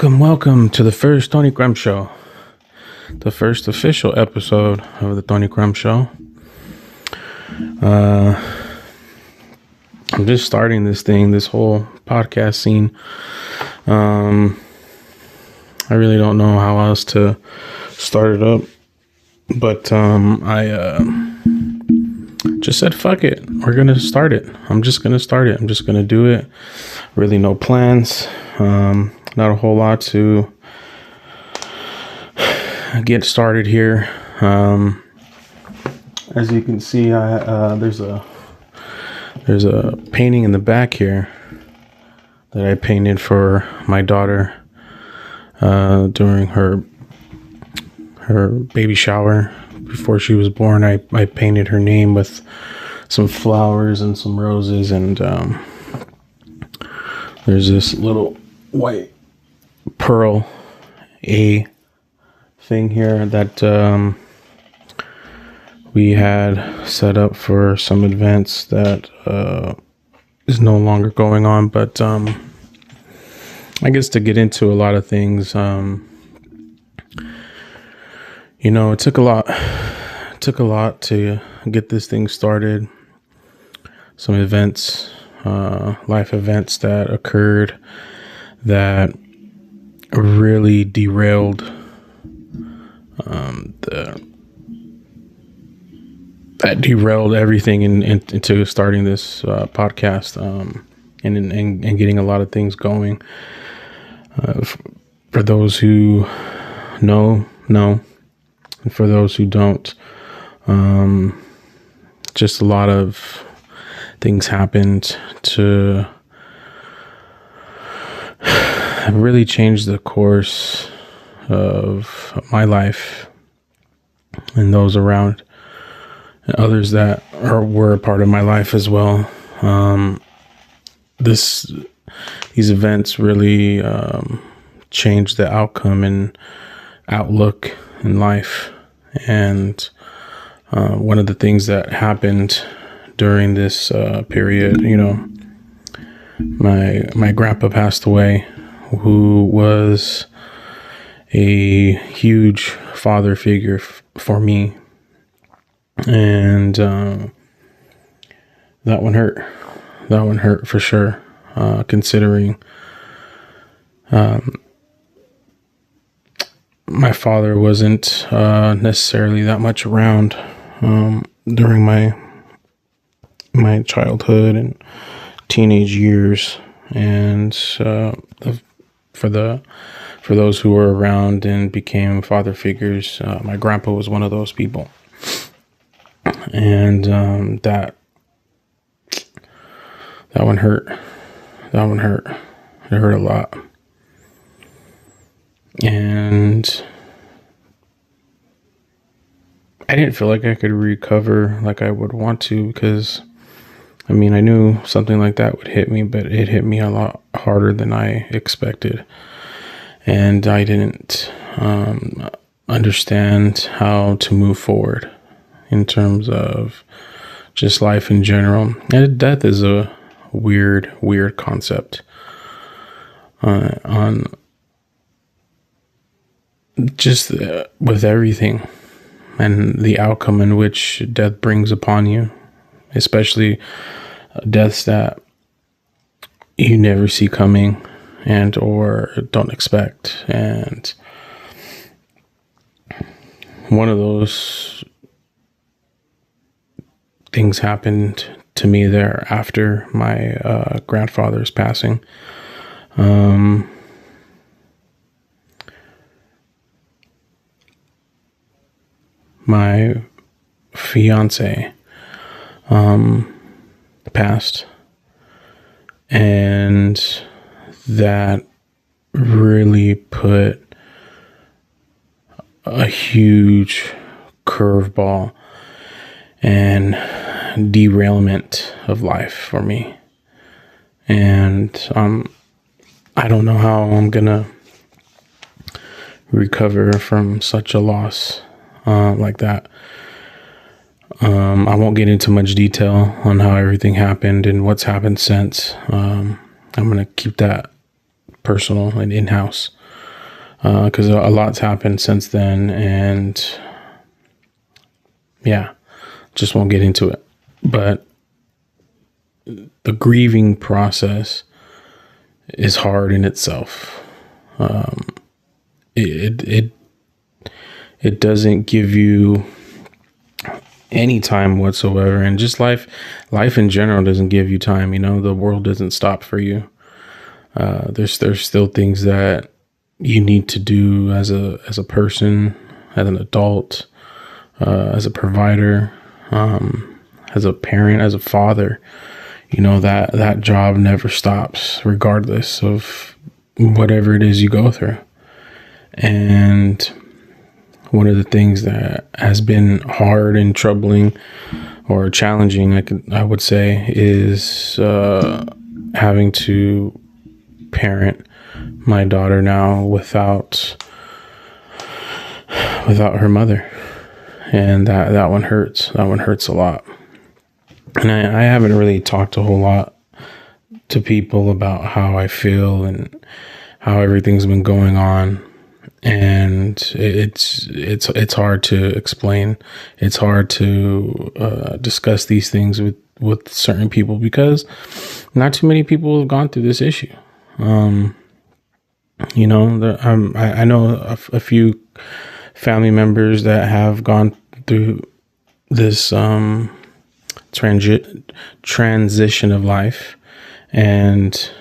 Welcome to the first Tony Crumb Show, the first official episode of the Tony Crumb Show. I'm just starting this whole podcast scene. I really don't know how else to start it up, but I just said, fuck it. We're going to start it. I'm just going to start it. I'm just going to do it. Really no plans. Not a whole lot to get started here. As you can see, there's a painting in the back here that I painted for my daughter during her baby shower. Before she was born, I painted her name with some flowers and some roses, and there's this little white pearl A thing here that we had set up for some events that is no longer going on, but I guess to get into a lot of things, it took a lot to get this thing started. Some events, life events that occurred that really derailed everything into starting this podcast and getting a lot of things going. For those who know, and for those who don't, just a lot of things happened to really change the course of my life and those around, and others that were a part of my life as well. These events really changed the outcome and outlook in life. And one of the things that happened during this period, my grandpa passed away, who was a huge father figure for me. And that one hurt. That one hurt for sure, considering my father wasn't necessarily that much around during my childhood and teenage years. And for those who were around and became father figures, my grandpa was one of those people. And that one hurt. That one hurt. It hurt a lot. And I didn't feel like I could recover like I would want to, because I knew something like that would hit me, but it hit me a lot harder than I expected. And I didn't understand how to move forward in terms of just life in general. And death is a weird concept on just with everything and the outcome in which death brings upon you, especially deaths that you never see coming and or don't expect. And one of those things happened to me there after my grandfather's passing. My fiance passed, and that really put a huge curveball and derailment of life for me. And I don't know how I'm gonna recover from such a loss like that. I won't get into much detail on how everything happened and what's happened since. I'm going to keep that personal and in-house. because a lot's happened since then, and yeah, just won't get into it. But the grieving process is hard in itself. It doesn't give you any time whatsoever, and just life in general doesn't give you time. The world doesn't stop for you. There's still things that you need to do as a person, as an adult, as a provider, as a parent, as a father. That job never stops, regardless of whatever it is you go through. And one of the things that has been hard and troubling or challenging, I would say, is having to parent my daughter now without her mother. And that one hurts. That one hurts a lot. And I haven't really talked a whole lot to people about how I feel and how everything's been going on. And it's hard to explain. It's hard to discuss these things with certain people, because not too many people have gone through this issue. I know a few family members that have gone through this transition of life, and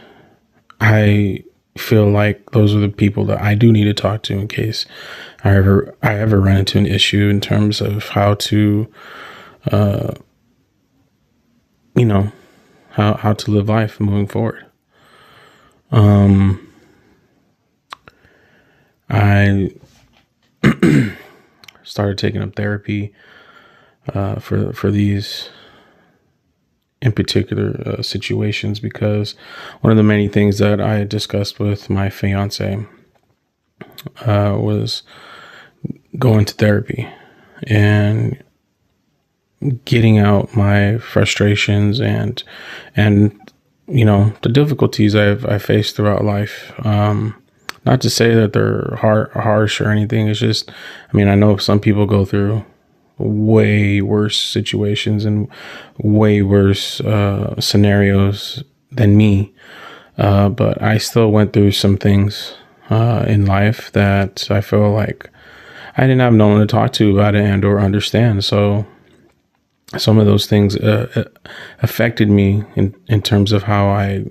I feel like those are the people that I do need to talk to in case I ever run into an issue in terms of how to how to live life moving forward. I started taking up therapy for these in particular situations, because one of the many things that I discussed with my fiance was going to therapy and getting out my frustrations and the difficulties I faced throughout life. Not to say that they're harsh or anything. It's just, I know some people go through way worse situations and way worse scenarios than me. But I still went through some things in life that I feel like I didn't have no one to talk to about it and or understand. So some of those things affected me in terms of how I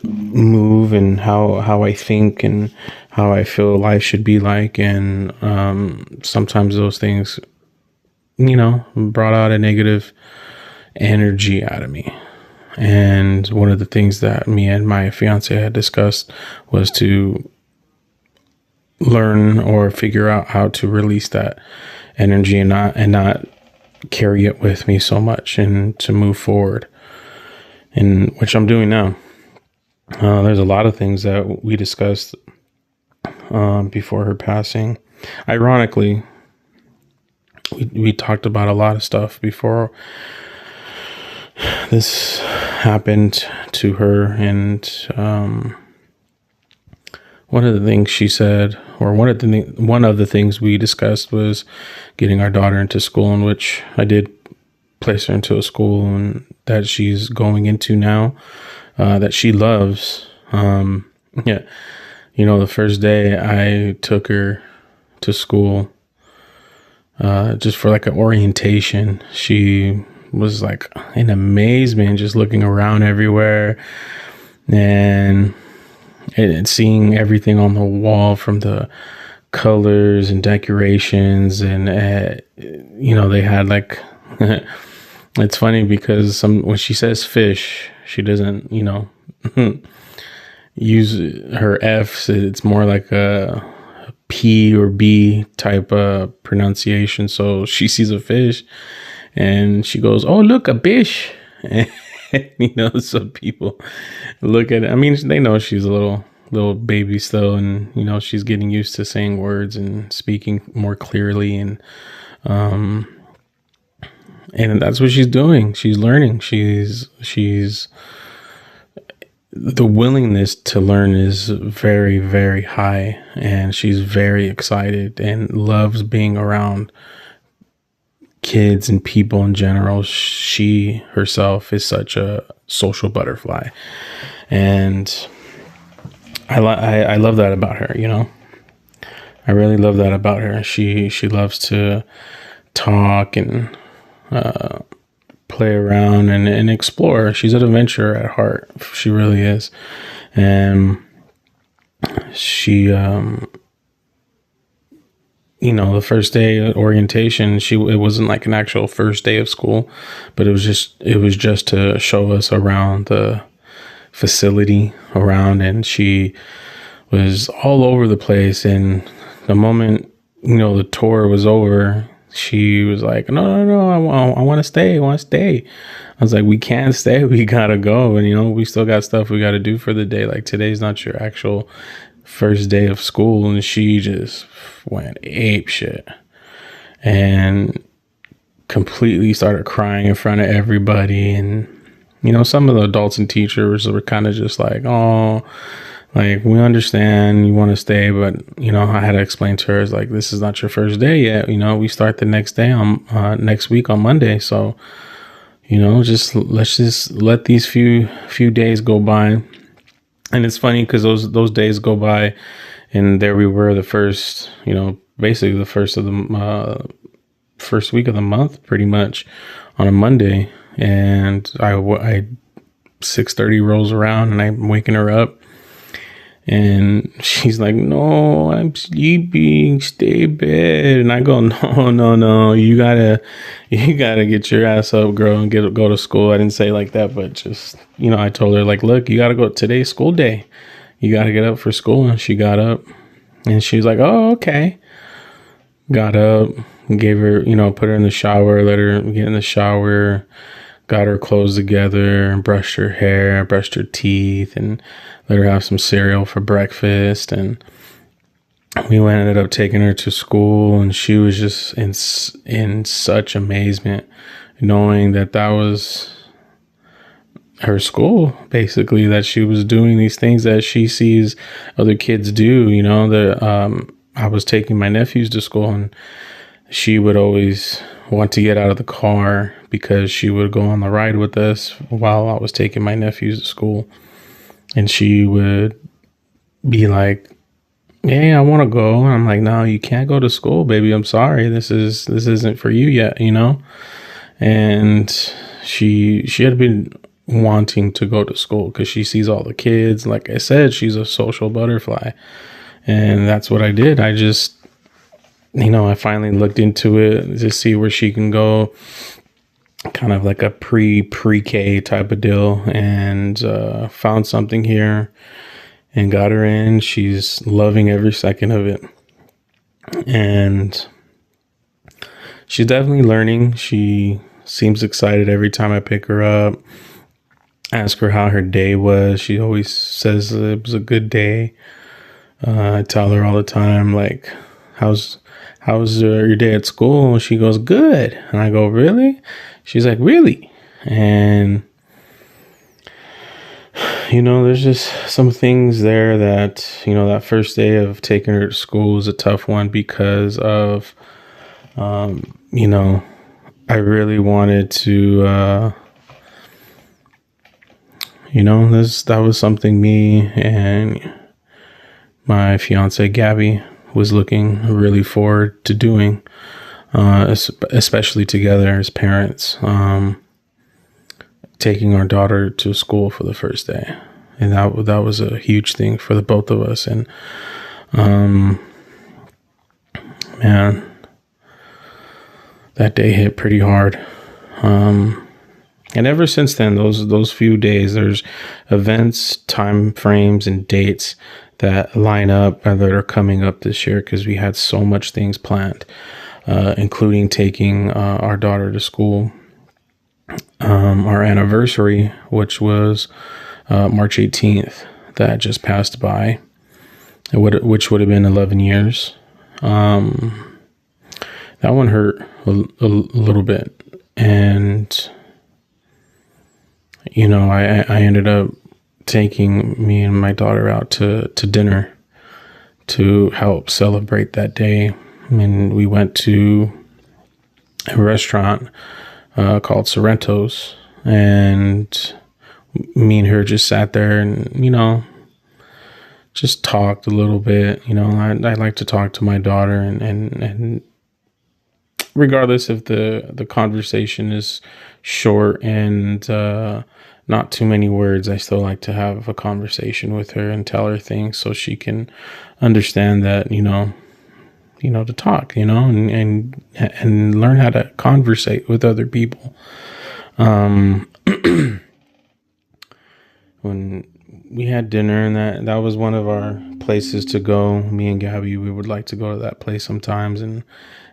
move and how I think and how I feel life should be like. And sometimes those things brought out a negative energy out of me. And one of the things that me and my fiance had discussed was to learn or figure out how to release that energy and not carry it with me so much, and to move forward, in which I'm doing now. There's a lot of things that we discussed before her passing. Ironically, we talked about a lot of stuff before this happened to her, and one of the things she said, or one of the things we discussed, was getting our daughter into school, in which I did place her into a school and that she's going into now, that she loves. The first day I took her to school, just for like an orientation, she was like in amazement, just looking around everywhere and seeing everything on the wall, from the colors and decorations. And they had like it's funny because when she says fish, she doesn't use her F's. It's more like a P or B type of pronunciation. So she sees a fish and she goes, "Oh, look, a bish." And, some people look at it. They know she's a little baby still, and she's getting used to saying words and speaking more clearly, and that's what she's doing. She's learning. She's the willingness to learn is very, very high, and she's very excited and loves being around kids and people in general. She herself is such a social butterfly, and I love that about her. I really love that about her. She loves to talk and play around and explore. She's an adventurer at heart. She really is. And she, the first day of orientation, it wasn't like an actual first day of school, but it was just to show us around the facility around, and she was all over the place. And the moment, the tour was over, she was like, no, I want to stay. I want to stay. I was like, we can't stay. We got to go. And, we still got stuff we got to do for the day. Like, today's not your actual first day of school. And she just went ape shit and completely started crying in front of everybody. And, some of the adults and teachers were kind of just like, oh, like, we understand you want to stay, but, I had to explain to her, like, this is not your first day yet. We start the next day on next week on Monday. So, let's just let these few days go by. And it's funny because those days go by, and there we were, the first, basically the first of the first week of the month, pretty much, on a Monday. And I 6:30 rolls around, and I'm waking her up. And she's like, no, I'm sleeping, stay bed. And I go, no, you gotta get your ass up, girl, and go to school. I didn't say it like that, but just, I told her, like, look, you gotta go, today's school day. You gotta get up for school. And she got up, and she was like, oh, okay. Got up, gave her, put her in the shower, let her get in the shower, got her clothes together, brushed her hair, brushed her teeth, and let her have some cereal for breakfast. And we ended up taking her to school, and she was just in such amazement, knowing that was her school, basically, that she was doing these things that she sees other kids do. I was taking my nephews to school, and she would always want to get out of the car because she would go on the ride with us while I was taking my nephews to school. And she would be like, hey, I want to go. And I'm like, no, you can't go to school, baby. I'm sorry. This isn't for you yet, And she had been wanting to go to school because she sees all the kids. Like I said, she's a social butterfly. And that's what I did. I just, I finally looked into it to see where she can go, kind of like a pre-K type of deal, and found something here and got her in. She's loving every second of it, and she's definitely learning. She seems excited every time I pick her up, ask her how her day was. She always says it was a good day. I tell her all the time, like, how's your day at school? And she goes, good. And I go, really? She's like, really? And, there's just some things there that, that first day of taking her to school was a tough one because of, I really wanted to, that was something me and my fiance, Gabby, was looking really forward to doing, especially together as parents, taking our daughter to school for the first day. And that was a huge thing for the both of us. And, man, that day hit pretty hard. And ever since then, those few days, there's events, time frames, and dates that line up that are coming up this year because we had so much things planned, including taking our daughter to school. Our anniversary, which was March 18th, that just passed by, which would have been 11 years. That one hurt a little bit. And, I ended up taking me and my daughter out to dinner to help celebrate that day. And we went to a restaurant called Sorrento's, and me and her just sat there and, just talked a little bit. I like to talk to my daughter, and regardless if the conversation is short and not too many words, I still like to have a conversation with her and tell her things so she can understand that, to talk, and learn how to conversate with other people. When we had dinner, and that was one of our places to go, me and Gabby, we would like to go to that place sometimes and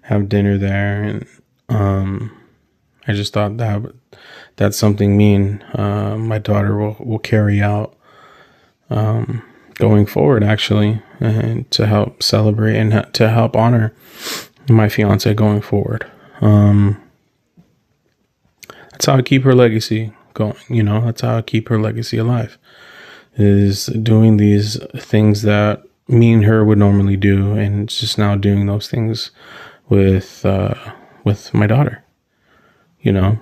have dinner there. And I just thought that's something me and my daughter will carry out going forward, actually, and to help celebrate and to help honor my fiance going forward. That's how I keep her legacy going. That's how I keep her legacy alive, is doing these things that me and her would normally do, and just now doing those things with my daughter. Go,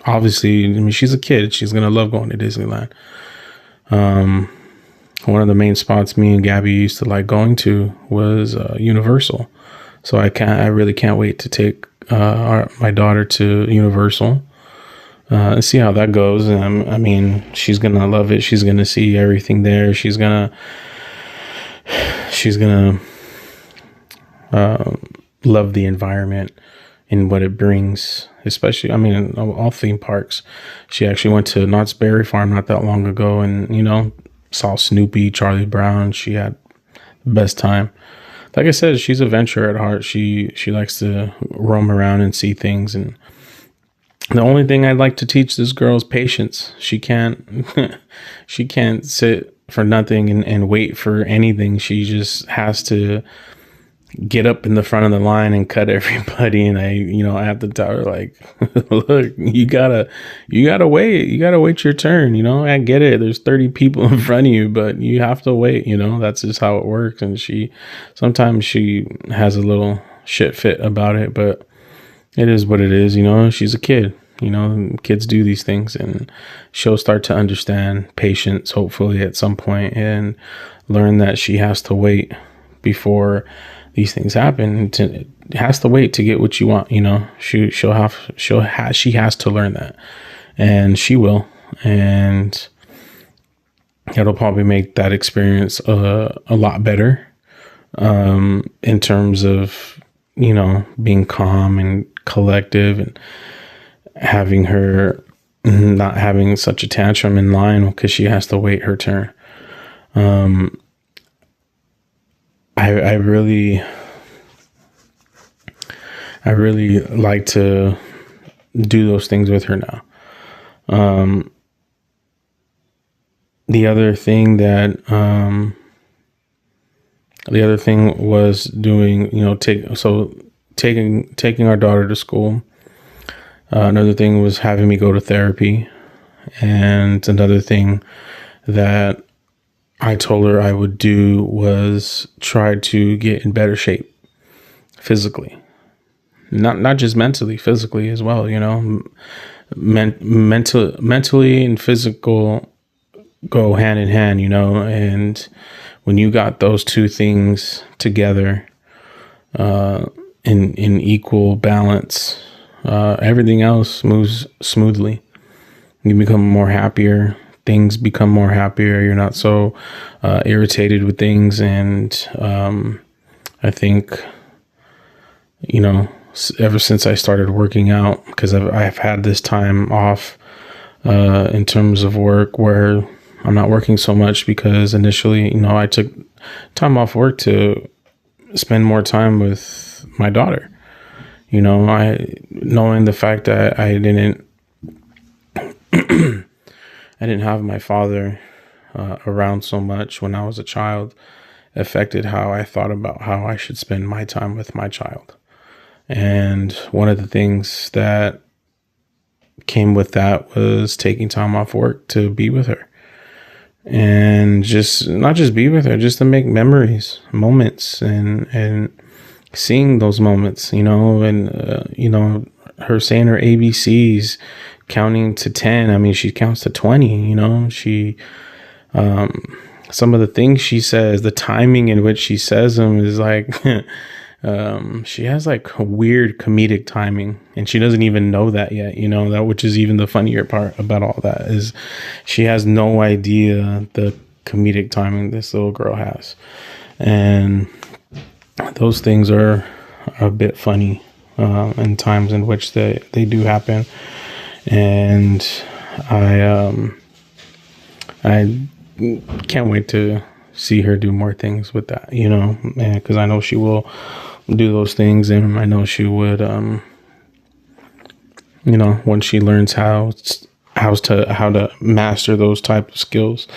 obviously, I mean, she's a kid. She's going to love going to Disneyland. One of the main spots me and Gabby used to like going to was Universal. So I really can't wait to take my daughter to Universal and see how that goes. I mean, she's going to love it. She's going to see everything there. She's going to love the environment and what it brings, especially, I mean, in all theme parks. She actually went to Knott's Berry Farm not that long ago, and, saw Snoopy, Charlie Brown. She had the best time. Like I said, she's a venturer at heart. She likes to roam around and see things. And the only thing I'd like to teach this girl is patience. She can't sit for nothing and wait for anything. She just has to get up in the front of the line and cut everybody. And I have to tell her, like, look, you gotta wait your turn. I get it. There's 30 people in front of you, but you have to wait, that's just how it works. And sometimes she has a little shit fit about it, but it is what it is. She's a kid, kids do these things, and she'll start to understand patience, hopefully at some point, and learn that she has to wait before these things happen. Has to wait to get what you want. She has to learn that, and she will, and it'll probably make that experience a lot better in terms of being calm and collective, and having her not having such a tantrum in line because she has to wait her turn. I really like to do those things with her now. The other thing was doing, taking our daughter to school. Another thing was having me go to therapy. And another thing that I told her I would do was try to get in better shape physically, not just mentally, physically as well. Mentally and physical go hand in hand, and when you got those two things together in equal balance, everything else moves smoothly. You become more happier. Things become more happier. You're not so irritated with things. And I think, ever since I started working out, because I've had this time off in terms of work where I'm not working so much, because initially, I took time off work to spend more time with my daughter. Knowing the fact that I didn't have my father around so much when I was a child affected how I thought about how I should spend my time with my child. And one of the things that came with that was taking time off work to be with her, and just not just be with her, just to make memories, moments, and seeing those moments, and her saying her ABCs, counting to 10. I mean, she counts to 20. She some of the things she says, the timing in which she says them is like she has like a weird comedic timing, and she doesn't even know that yet. That, which is even the funnier part about all that, is she has no idea the comedic timing this little girl has. And those things are a bit funny in times in which they do happen. And I can't wait to see her do more things with that, because I know she will do those things, and I know she would, once she learns how to master those type of skills,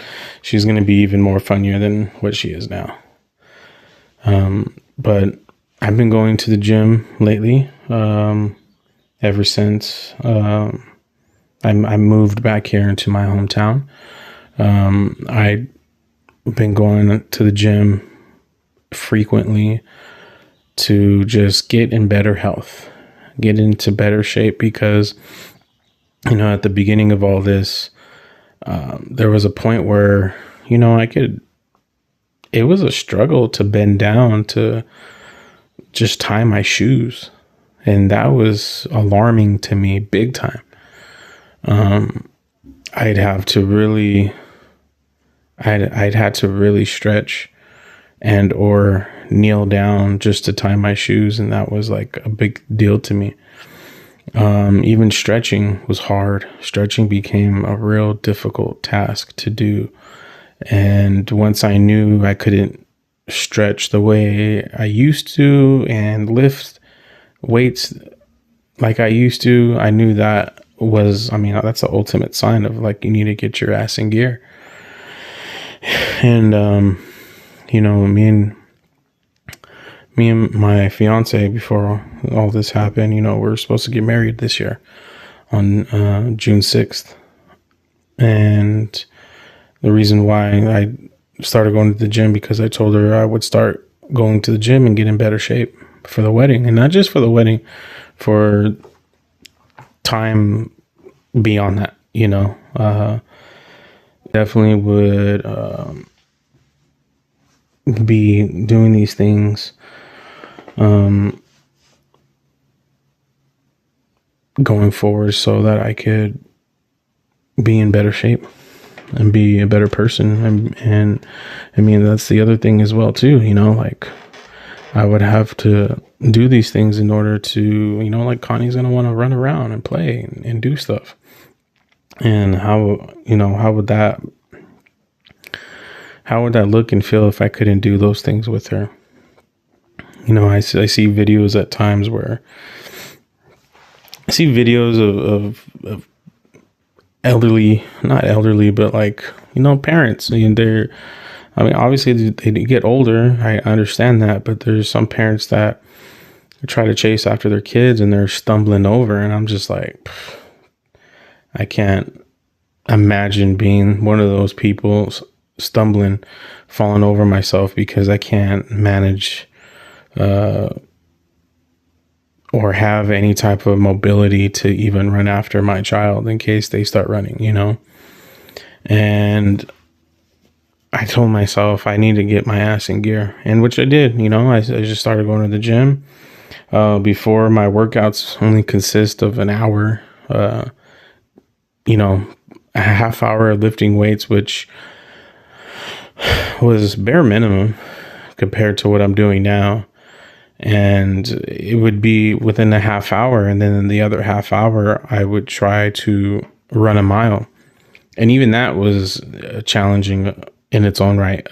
she's going to be even more funnier than what she is now. But I've been going to the gym lately, ever since I moved back here into my hometown. I've been going to the gym frequently to just get in better health, get into better shape, because, at the beginning of all this, there was a point where, it was a struggle to bend down to just tie my shoes. And that was alarming to me big time. I'd had to really stretch and or kneel down just to tie my shoes, and that was like a big deal to me. Even stretching was hard. Stretching became a real difficult task to do. And once I knew I couldn't stretch the way I used to and lift weights like I used to, I knew that was, that's the ultimate sign of like, you need to get your ass in gear. And, me and my fiance, before all this happened, we were supposed to get married this year on June 6th. And the reason why I started going to the gym, because I told her I would start going to the gym and get in better shape for the wedding. And not just for the wedding, for time beyond that, definitely would be doing these things going forward, so that I could be in better shape and be a better person. And that's the other thing as well too, like I would have to do these things in order to, like Connie's going to want to run around and play and do stuff. And how would that look and feel if I couldn't do those things with her? I see videos at times where I see videos of elderly, not elderly, but like, parents, and obviously they get older. I understand that, but there's some parents that try to chase after their kids and they're stumbling over. And I'm just like, I can't imagine being one of those people stumbling, falling over myself because I can't manage, or have any type of mobility to even run after my child in case they start running, And I told myself I need to get my ass in gear, and which I did. I just started going to the gym. Before, my workouts only consist of an hour, a half hour of lifting weights, which was bare minimum compared to what I'm doing now. And it would be within a half hour, and then in the other half hour, I would try to run a mile. And even that was challenging in its own right.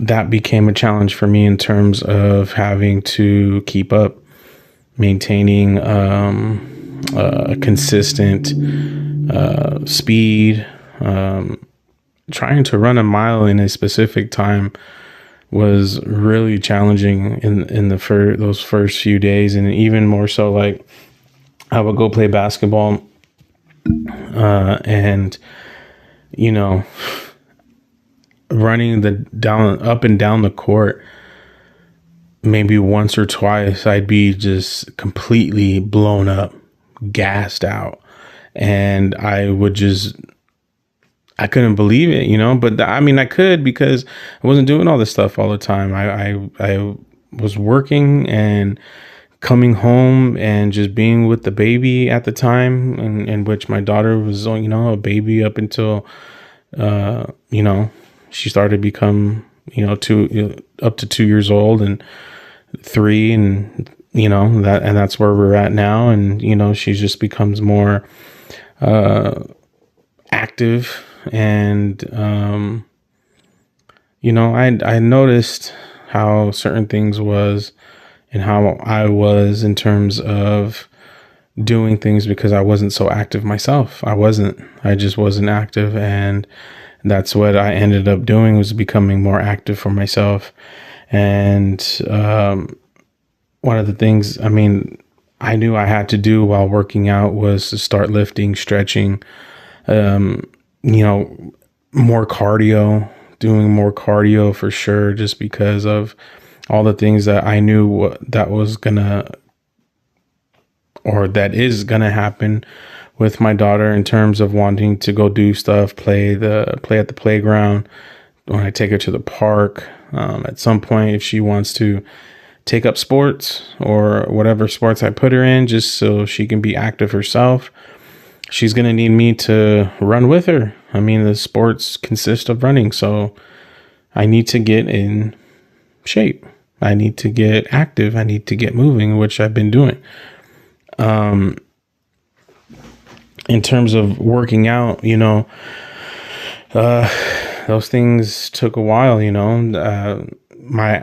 That became a challenge for me in terms of having to keep up, maintaining a consistent speed, trying to run a mile in a specific time was really challenging in those first few days. And even more so, like, I would go play basketball, and, you know, running up and down the court, maybe once or twice, I'd be just completely blown up, gassed out. And I couldn't believe it, but I mean, I could, because I wasn't doing all this stuff all the time. I was working and coming home and just being with the baby at the time, in which my daughter was, a baby up until, she started to become, up to 2 years old, and 3, and, that's where we're at now. And, she just becomes more, active. And, I noticed how certain things was, and how I was in terms of doing things, because I wasn't so active myself. I just wasn't active. And that's what I ended up doing, was becoming more active for myself. And, one of the things, I knew I had to do while working out was to start lifting, stretching, more cardio, doing more cardio for sure, just because of all the things that I knew that is gonna happen with my daughter, in terms of wanting to go do stuff, play at the playground, when I take her to the park, at some point, if she wants to take up sports or whatever sports I put her in, just so she can be active herself, she's going to need me to run with her. The sports consist of running, so I need to get in shape. I need to get active. I need to get moving, which I've been doing. In terms of working out, those things took a while,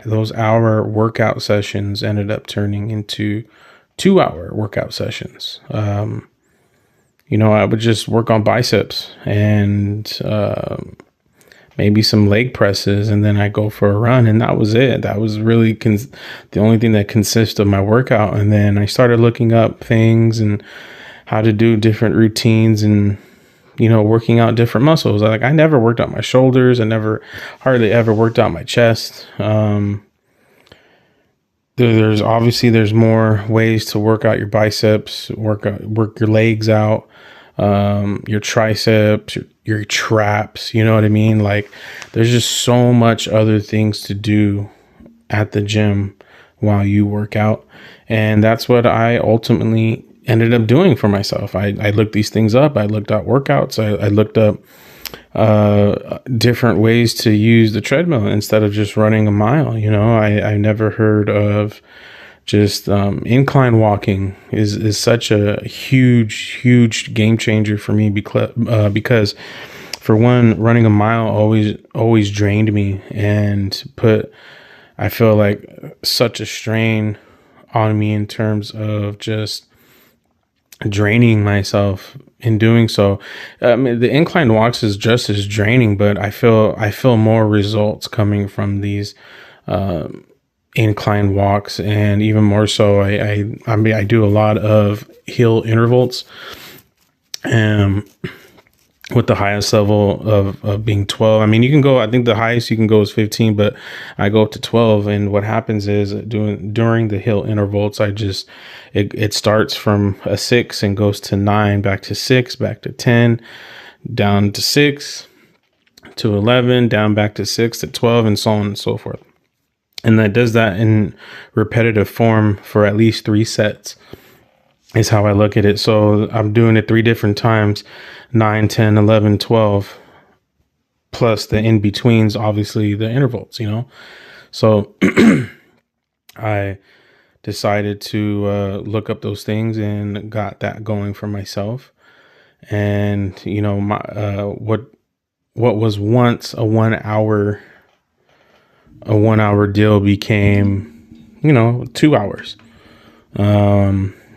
those hour workout sessions ended up turning into 2-hour workout sessions. I would just work on biceps and maybe some leg presses, and then I go for a run, and that was it. That was really the only thing that consists of my workout. And then I started looking up things and how to do different routines, and working out different muscles. I never worked out my shoulders. I never hardly ever worked out my chest. There's more ways to work out your biceps, work your legs out, your triceps, your traps, you know what I mean? There's just so much other things to do at the gym while you work out. And that's what I ultimately ended up doing for myself. I looked these things up. I looked up workouts. I looked up different ways to use the treadmill instead of just running a mile. I never heard of just incline walking is such a huge game changer for me, because for one, running a mile always drained me and I feel like such a strain on me in terms of just draining myself in doing so. The incline walks is just as draining, but I feel more results coming from these incline walks. And even more so, I do a lot of hill intervals, with the highest level of being 12. You can go, I think the highest you can go is 15, but I go up to 12. And what happens is during the hill intervals, it starts from a 6 and goes to 9, back to 6, back to 10, down to 6 to 11, down back to 6 to 12, and so on and so forth. And that does that in repetitive form for at least 3 sets, is how I look at it. So I'm doing it 3 different times, 9, 10, 11, 12, plus the in-betweens, obviously the intervals, So I decided to look up those things and got that going for myself. And, what was once a 1 hour deal became, 2 hours.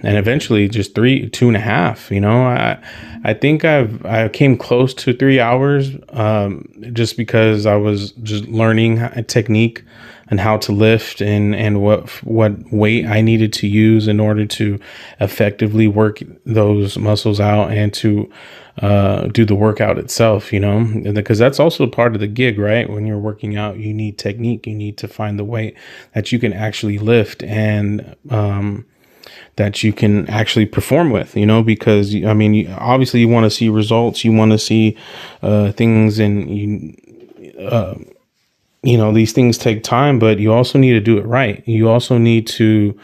and eventually just 2.5. I think I came close to 3 hours, just because I was just learning a technique and how to lift and what weight I needed to use in order to effectively work those muscles out and to do the workout itself, because that's also part of the gig, right? When you're working out, you need technique. You need to find the weight that you can actually lift and that you can actually perform with, because obviously you want to see results. You want to see things, and these things take time, but you also need to do it right. You also need to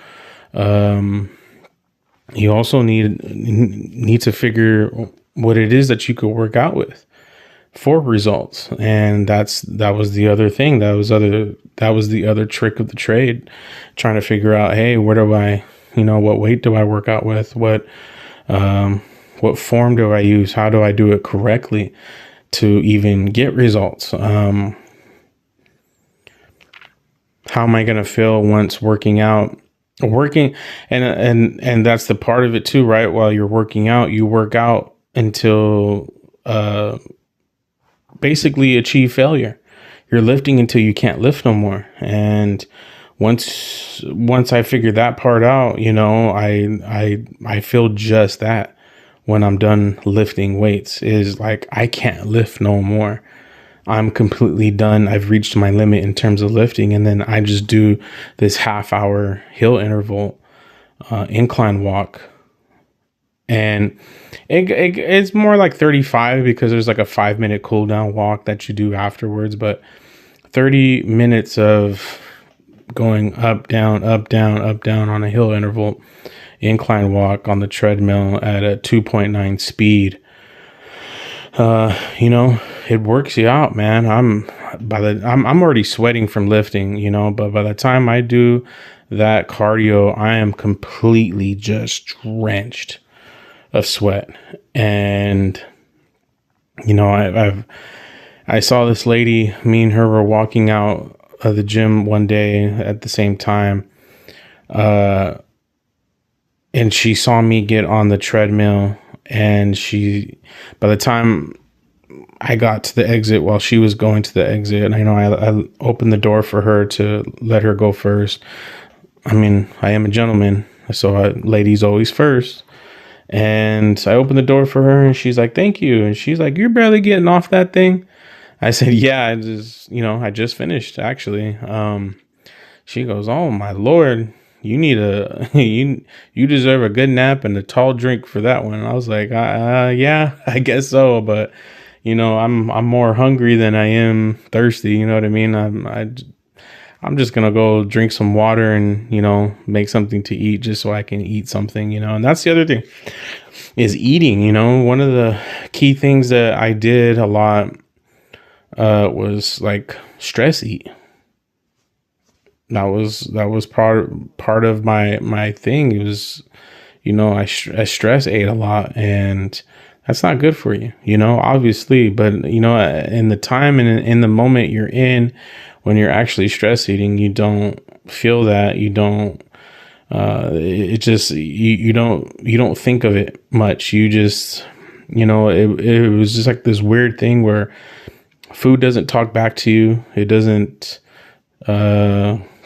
need to figure what it is that you could work out with for results. And that was the other thing. That was the other trick of the trade, trying to figure out, hey, where do I, what weight do I work out with? What form do I use? How do I do it correctly to even get results? How am I going to feel once working and that's the part of it too, right? While you're working out, you work out until basically achieve failure. You're lifting until you can't lift no more. And once I figured that part out, I feel just that when I'm done lifting weights, is like, I can't lift no more. I'm completely done. I've reached my limit in terms of lifting. And then I just do this half-hour hill interval incline walk. And it's more like 35, because there's like a 5-minute cool down walk that you do afterwards. But 30 minutes of going up, down, up, down, up, down on a hill interval incline walk on the treadmill at a 2.9 speed. It works you out, man. I'm already sweating from lifting, but by the time I do that cardio, I am completely just drenched of sweat. And, I saw this lady, me and her were walking out of the gym one day at the same time. And she saw me get on the treadmill, and by the time I got to the exit, while she was going to the exit, and I opened the door for her to let her go first. I am a gentleman, so ladies always first. And I opened the door for her, and she's like, "Thank you." And she's like, "You're barely getting off that thing." I said, "Yeah, I just finished, actually." She goes, "Oh my Lord, you need you deserve a good nap and a tall drink for that one." And I was like, yeah, I guess so. But, I'm more hungry than I am thirsty. You know what I mean? I'm just going to go drink some water and, make something to eat just so I can eat something, and that's the other thing is eating. One of the key things that I did a lot was like stress eat. That was part of my thing. It was, I stress ate a lot, and that's not good for you, obviously. But, in the time and in the moment you're in, when you're actually stress eating, you don't feel that. You don't, it just, you don't think of it much. You just, it was just like this weird thing where food doesn't talk back to you. It doesn't,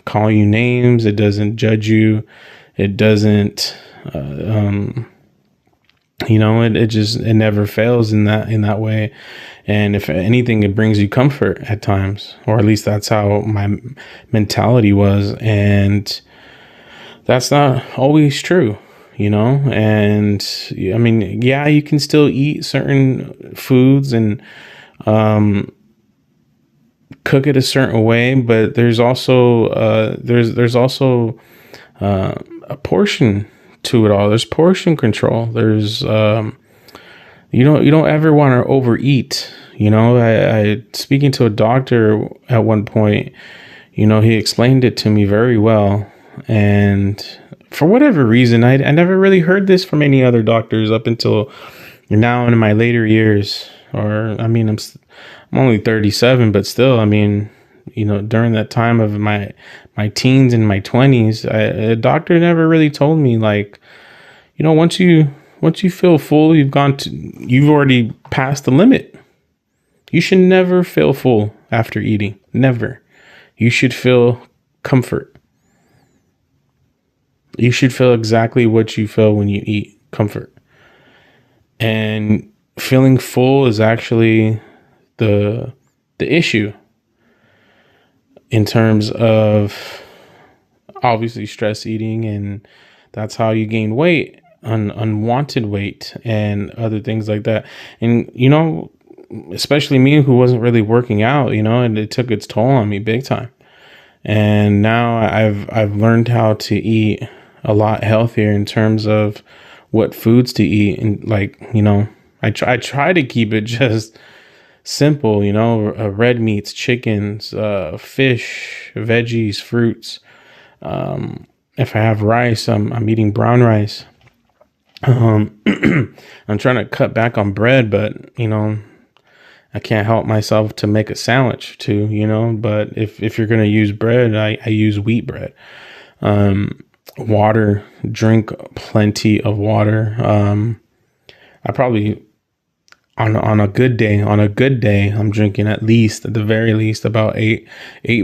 call you names. It doesn't judge you. It doesn't, it never fails in that way. And if anything, it brings you comfort at times, or at least that's how my mentality was. And that's not always true, and you can still eat certain foods and, cook it a certain way, but there's also there's also a portion to it all. There's portion control. There's you don't ever want to overeat. I speaking to a doctor at one point, he explained it to me very well, and for whatever reason, I never really heard this from any other doctors up until now in my later years. Or I'm only 37, but still, during that time of my teens and my 20s, a doctor never really told me, like, once you feel full, you've already passed the limit. You should never feel full after eating. Never. You should feel comfort. You should feel exactly what you feel when you eat, comfort. And feeling full is actually the issue in terms of obviously stress eating, and that's how you gain weight, unwanted weight and other things like that. And especially me, who wasn't really working out, and it took its toll on me big time. And now I've learned how to eat a lot healthier in terms of what foods to eat. And I try to keep it just simple, red meats, chickens, fish, veggies, fruits. If I have rice, I'm eating brown rice. I'm trying to cut back on bread, but I can't help myself to make a sandwich too, but if you're going to use bread, I use wheat bread. Water, drink plenty of water. I probably on a good day, I'm drinking at the very least about eight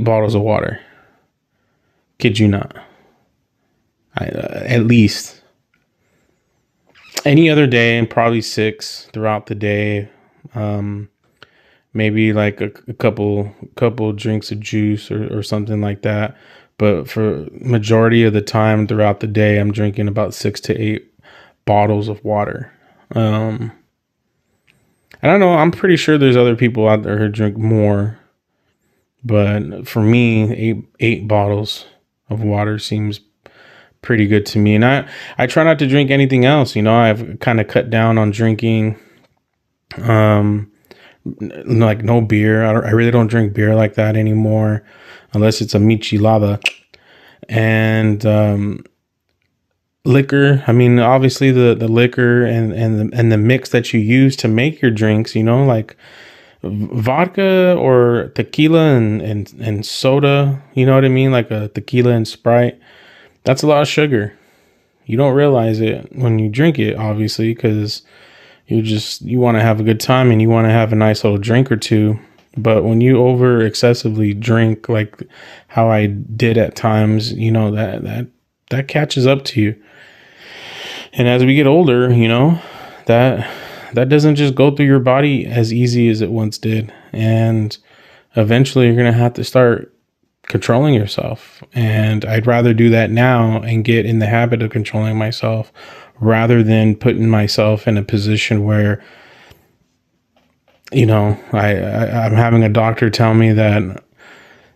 bottles of water. Kid you not. At least. Any other day, probably 6 throughout the day. Maybe like a couple drinks of juice or something like that. But for majority of the time throughout the day, I'm drinking about 6 to 8 bottles of water. I don't know. I'm pretty sure there's other people out there who drink more. But for me, eight bottles of water seems pretty good to me. And I try not to drink anything else. I've kind of cut down on drinking, like no beer. I really don't drink beer like that anymore, unless it's a michelada. And liquor. I mean, obviously the liquor and the mix that you use to make your drinks, like vodka or tequila and soda, you know what I mean? Like a tequila and Sprite. That's a lot of sugar. You don't realize it when you drink it, obviously, because you want to have a good time and you want to have a nice little drink or two. But when you over excessively drink, like how I did at times, that catches up to you. And as we get older, that doesn't just go through your body as easy as it once did. And eventually you're going to have to start controlling yourself. And I'd rather do that now and get in the habit of controlling myself rather than putting myself in a position where, I'm having a doctor tell me that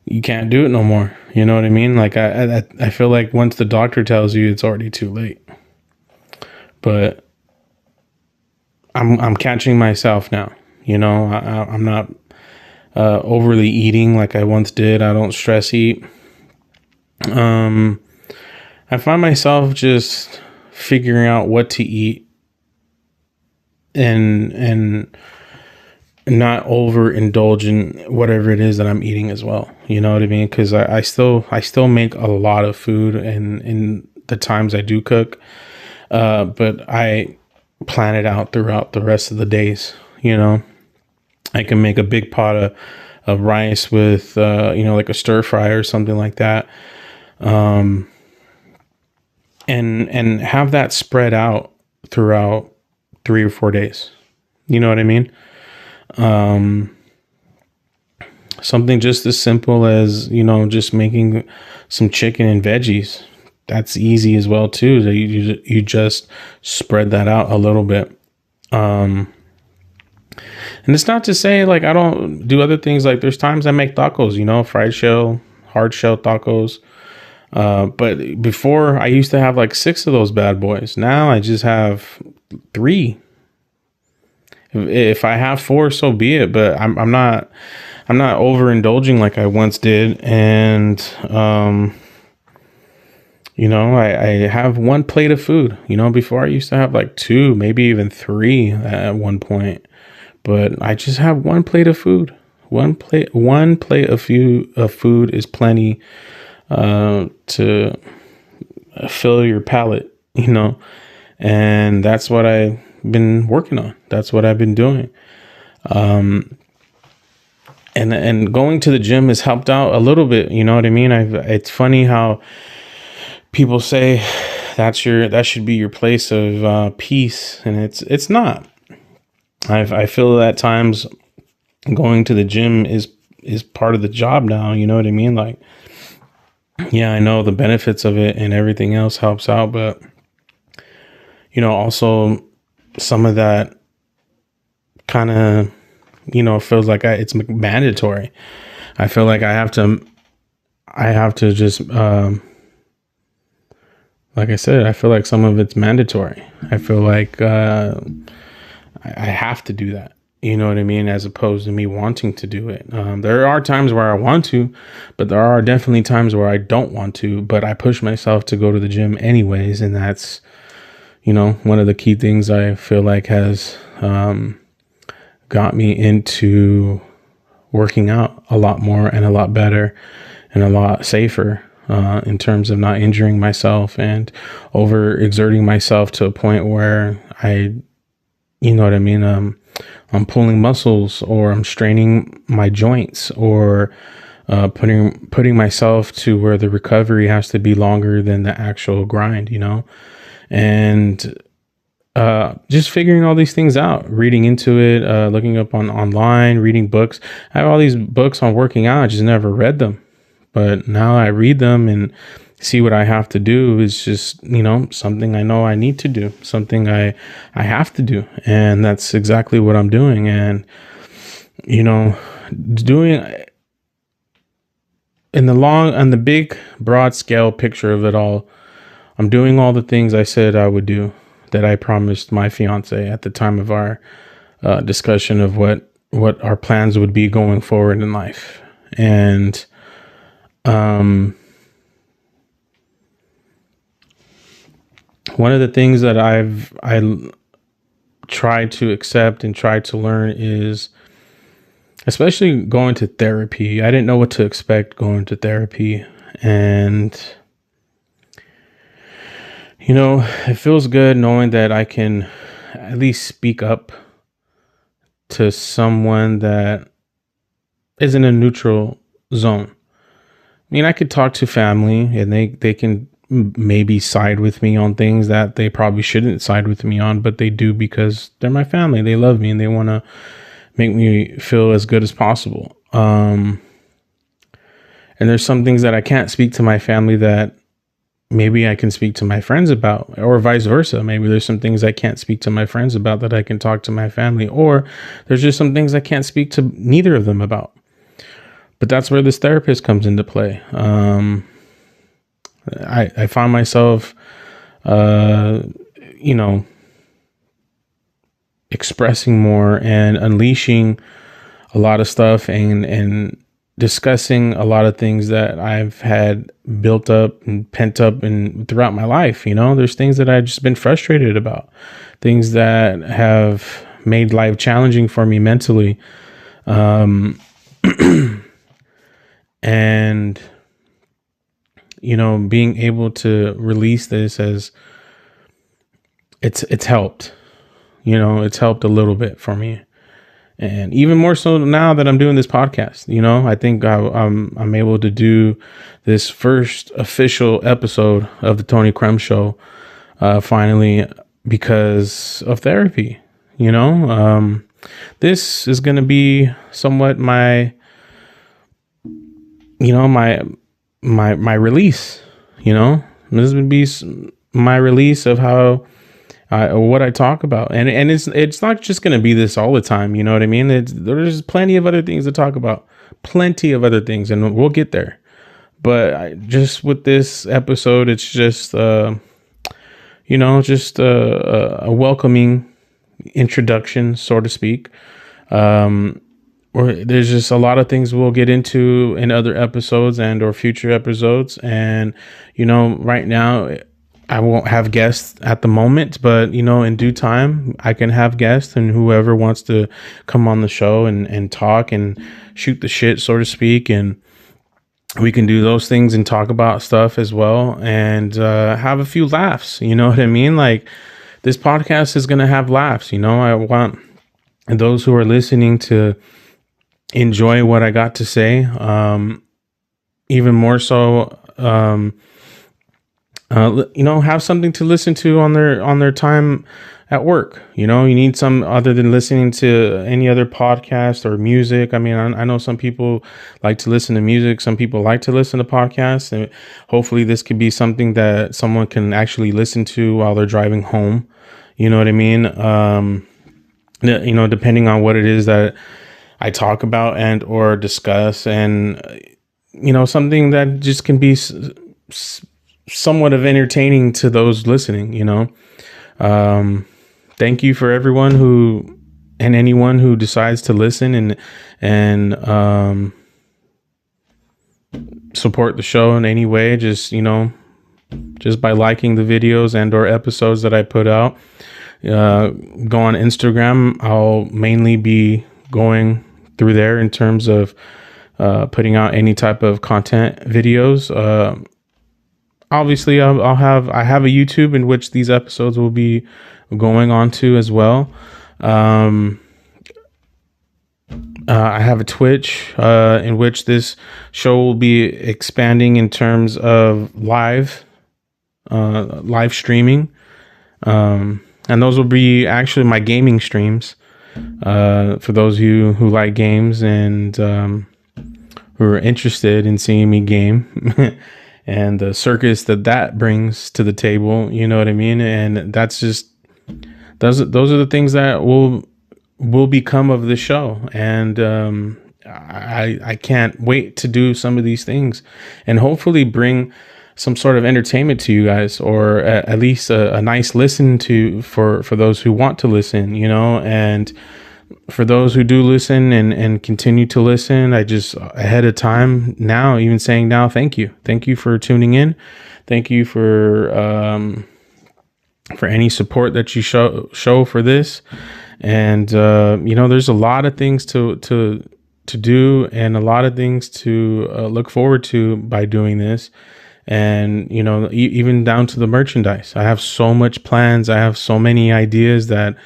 you can't do it no more. You know what I mean? Like I feel like once the doctor tells you, it's already too late. But I'm catching myself now. I'm not overly eating like I once did. I don't stress eat. I find myself just figuring out what to eat and not overindulge in whatever it is that I'm eating as well. You know what I mean? Because I still make a lot of food in the times I do cook, but I plan it out throughout the rest of the days. I can make a big pot of rice with like a stir fry or something like that, and have that spread out throughout 3 or 4 days. You know what I mean? Something just as simple as, just making some chicken and veggies. That's easy as well too. So you just spread that out a little bit. And it's not to say like I don't do other things. Like there's times I make tacos, fried shell, hard shell tacos. But before I used to have like 6 of those bad boys. Now I just have 3. If I have 4, so be it. But I'm not overindulging like I once did. And, I have 1 plate of food. Before I used to have like 2, maybe even 3 at one point. But I just have 1 plate of food. One plate of food is plenty to fill your palate, And that's what I've been working on. That's what I've been doing. And going to the gym has helped out a little bit. You know what I mean? It's funny how people say that should be your place of peace, and it's not. I feel that at times going to the gym is part of the job now. You know what I mean? Like, yeah, I know the benefits of it and everything else helps out, but also some of that kind of, feels like it's mandatory. I feel like I have to just, like I said, I feel like some of it's mandatory. I feel like I have to do that. You know what I mean? As opposed to me wanting to do it. There are times where I want to, but there are definitely times where I don't want to, but I push myself to go to the gym anyways. And that's, one of the key things I feel like has got me into working out a lot more and a lot better and a lot safer in terms of not injuring myself and overexerting myself to a point where you know what I mean? I'm pulling muscles, or I'm straining my joints, or putting myself to where the recovery has to be longer than the actual grind, and just figuring all these things out, reading into it, looking up online, reading books. I have all these books on working out. I just never read them, but now I read them and see what I have to do. Is just, something I know I need to do, something I have to do. And that's exactly what I'm doing. And, doing in the big, broad scale picture of it all, I'm doing all the things I said I would do, that I promised my fiance at the time of our discussion of what our plans would be going forward in life. And, one of the things that I tried to accept and tried to learn is, especially going to therapy. I didn't know what to expect going to therapy. And, it feels good knowing that I can at least speak up to someone that is in a neutral zone. I mean, I could talk to family and they can maybe side with me on things that they probably shouldn't side with me on, but they do because they're my family. They love me and they want to make me feel as good as possible. And there's some things that I can't speak to my family that maybe I can speak to my friends about, or vice versa. Maybe there's some things I can't speak to my friends about that I can talk to my family, or there's just some things I can't speak to neither of them about. But that's where this therapist comes into play. I found myself, expressing more and unleashing a lot of stuff and discussing a lot of things that I've had built up and pent up and throughout my life. There's things that I've just been frustrated about, things that have made life challenging for me mentally. And being able to release this it's helped. It's helped a little bit for me, and even more so now that I'm doing this podcast. I think I'm able to do this first official episode of the Tony Crumb Show finally because of therapy. This is going to be somewhat my release. This would be my release of how what I talk about, and it's not just going to be this all the time. You know what I mean? There's plenty of other things to talk about, plenty of other things, and we'll get there. But just with this episode, it's just a welcoming introduction, so to speak. Or there's just a lot of things we'll get into in other episodes and or future episodes. And, right now I won't have guests at the moment, but, in due time I can have guests, and whoever wants to come on the show and talk and shoot the shit, so to speak. And we can do those things and talk about stuff as well, and have a few laughs. You know what I mean? Like, this podcast is going to have laughs. I want those who are listening to enjoy what I got to say. Even more so, have something to listen to on their time at work. You need some other than listening to any other podcast or music. I mean, I know some people like to listen to music. Some people like to listen to podcasts, and hopefully this could be something that someone can actually listen to while they're driving home. You know what I mean? Depending on what it is that I talk about and or discuss, and something that just can be somewhat of entertaining to those listening. Thank you for everyone and anyone who decides to listen and support the show in any way. Just by liking the videos and or episodes that I put out. Go on Instagram. I'll mainly be going through there in terms of putting out any type of content videos. Obviously, I have a YouTube in which these episodes will be going on to as well. I have a Twitch in which this show will be expanding in terms of live streaming. And those will be actually my gaming streams for those of you who like games and who are interested in seeing me game. And the circus that brings to the table, you know what I mean? And that's just, those are the things that will become of the show. And I can't wait to do some of these things and hopefully bring some sort of entertainment to you guys, or at least a nice listen to for those who want to listen, and for those who do listen and continue to listen, I just ahead of time now, even saying now, thank you for tuning in. Thank you for any support that you show for this. And, there's a lot of things to do and a lot of things to look forward to by doing this. And, even down to the merchandise, I have so much plans. I have so many ideas that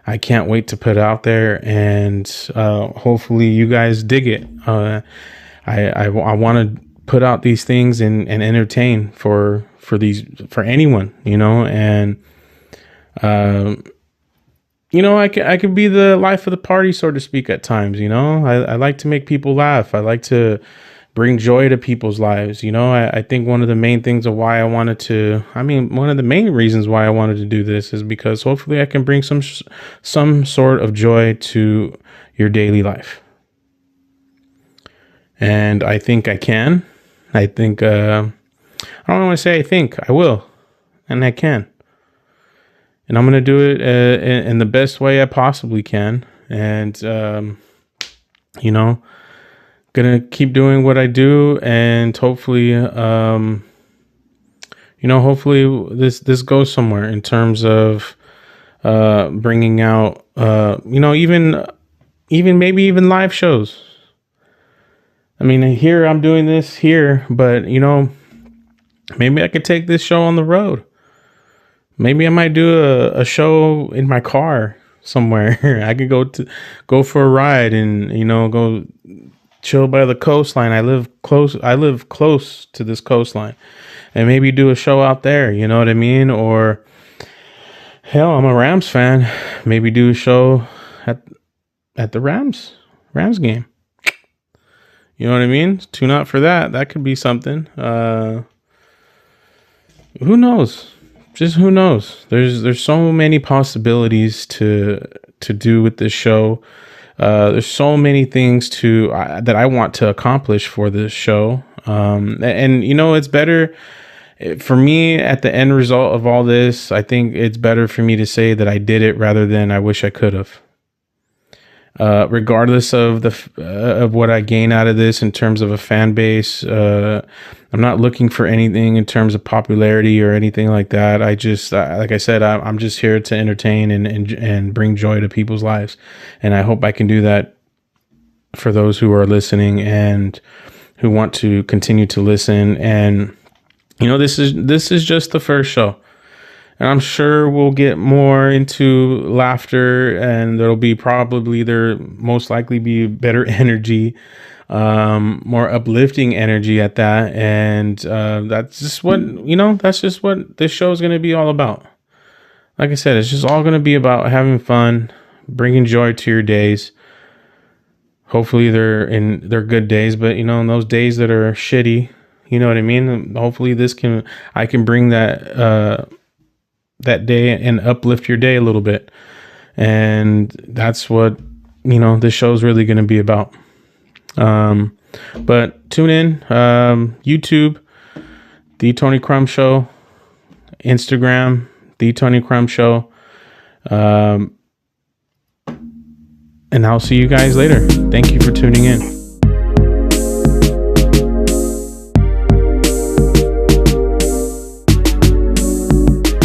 I can't wait to put out there, and hopefully you guys dig it. I want to put out these things and entertain for anyone, and I could be the life of the party, so to speak, at times. I like to make people laugh. I like to bring joy to people's lives. I think one of the main things of why one of the main reasons why I wanted to do this is because hopefully I can bring some sort of joy to your daily life. And I think I can. I think, I don't want to say I think, I will, and I can. And I'm going to do it in the best way I possibly can. And, gonna keep doing what I do, and hopefully hopefully this goes somewhere in terms of bringing out even maybe even live shows. I mean, here I'm doing this here, but maybe I could take this show on the road. Maybe I might do a show in my car somewhere. I could go for a ride and go chill by the coastline. I live close to this coastline, and maybe do a show out there. You know what I mean? Or hell, I'm a Rams fan. Maybe do a show at the Rams game. You know what I mean? Tune out for that. That could be something. Who knows? Just who knows? There's so many possibilities to do with this show. There's so many things that I want to accomplish for this show. And it's better for me at the end result of all this. I think it's better for me to say that I did it rather than I wish I could have. Regardless of of what I gain out of this in terms of a fan base, I'm not looking for anything in terms of popularity or anything like that. I just, like I said, I'm just here to entertain and bring joy to people's lives, and I hope I can do that for those who are listening and who want to continue to listen. And this is just the first show. And I'm sure we'll get more into laughter, and there most likely be better energy, more uplifting energy at that. And that's just what this show is going to be all about. Like I said, it's just all going to be about having fun, bringing joy to your days. Hopefully they're good days, but in those days that are shitty, you know what I mean? Hopefully I can bring that day and uplift your day a little bit. And that's what, this show is really going to be about. But tune in, YouTube, The Tony Crumb Show, Instagram, The Tony Crumb Show. And I'll see you guys later. Thank you for tuning in.